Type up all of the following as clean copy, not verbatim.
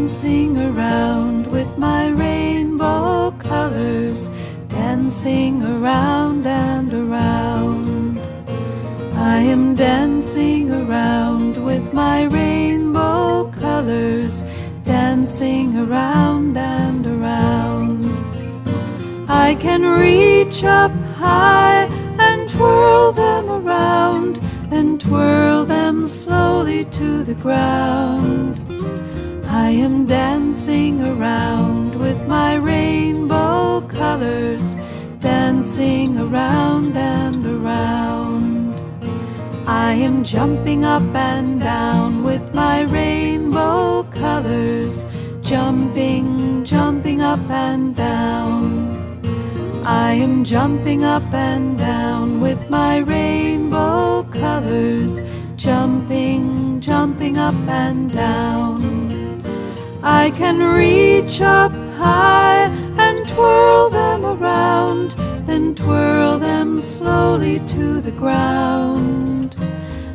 dancing around with my rainbow colors, dancing around and around. I am dancing around with my rainbow colors, dancing around and around. I can reach up high and twirl them around, then twirl them slowly to the ground. I am dancing around with my rainbow colors, dancing around and around. I am jumping up and down with my rainbow colors, jumping, jumping up and down. I am jumping up and down with my rainbow colors, jumping, jumping up and down. I can reach up high and twirl them around, then twirl them slowly to the ground.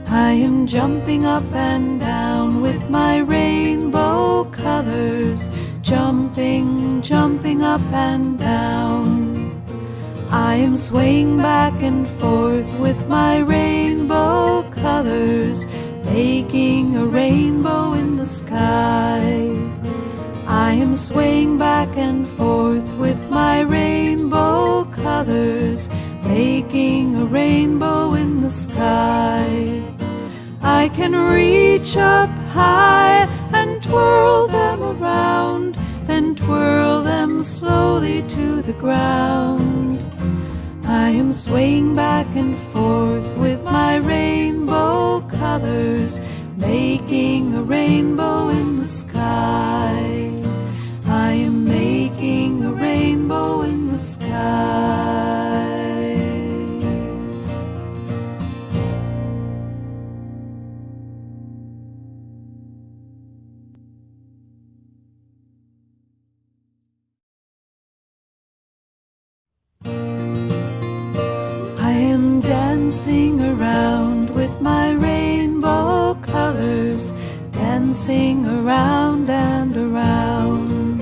I am jumping up and down with my rainbow colors, jumping, jumping up and down. I am swaying back and forth with my rainbow colors, making a rainbow in the sky. I am swaying back and forth with my rainbow colors, making a rainbow in the sky. I can reach up high and twirl them around, then twirl them slowly to the ground. I am swaying back and forth with my rainbow colors, making a rainbow in the sky. I am making a rainbow in the sky. I am dancing around with my rainbow colors, dancing around and around.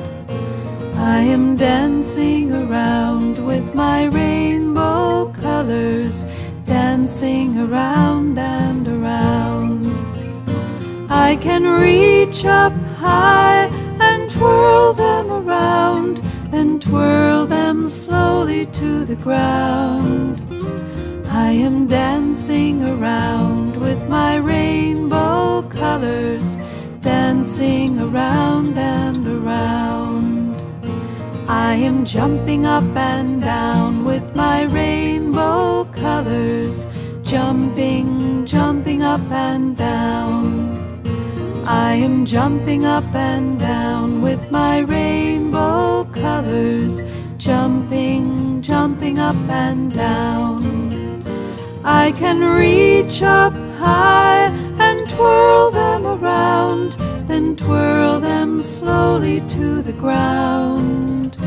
I am dancing around with my rainbow colors, dancing around and around. I can reach up high and twirl them around, then twirl them slowly to the ground. I am dancing around with my rainbow colors, dancing around and around. I am jumping up and down with my rainbow colors, jumping, jumping up and down. I am jumping up and down with my rainbow colors, jumping, jumping up and down. I can reach up high and twirl them around, then twirl them slowly to the ground.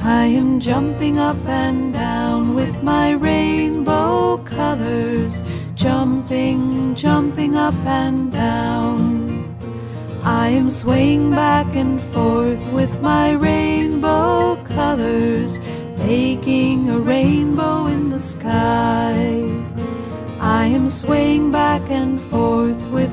I am jumping up and down with my rainbow colors, jumping, jumping up and down. I am swaying back and forth with my rainbow colors, making a rainbow in the sky. I am swaying back and forth with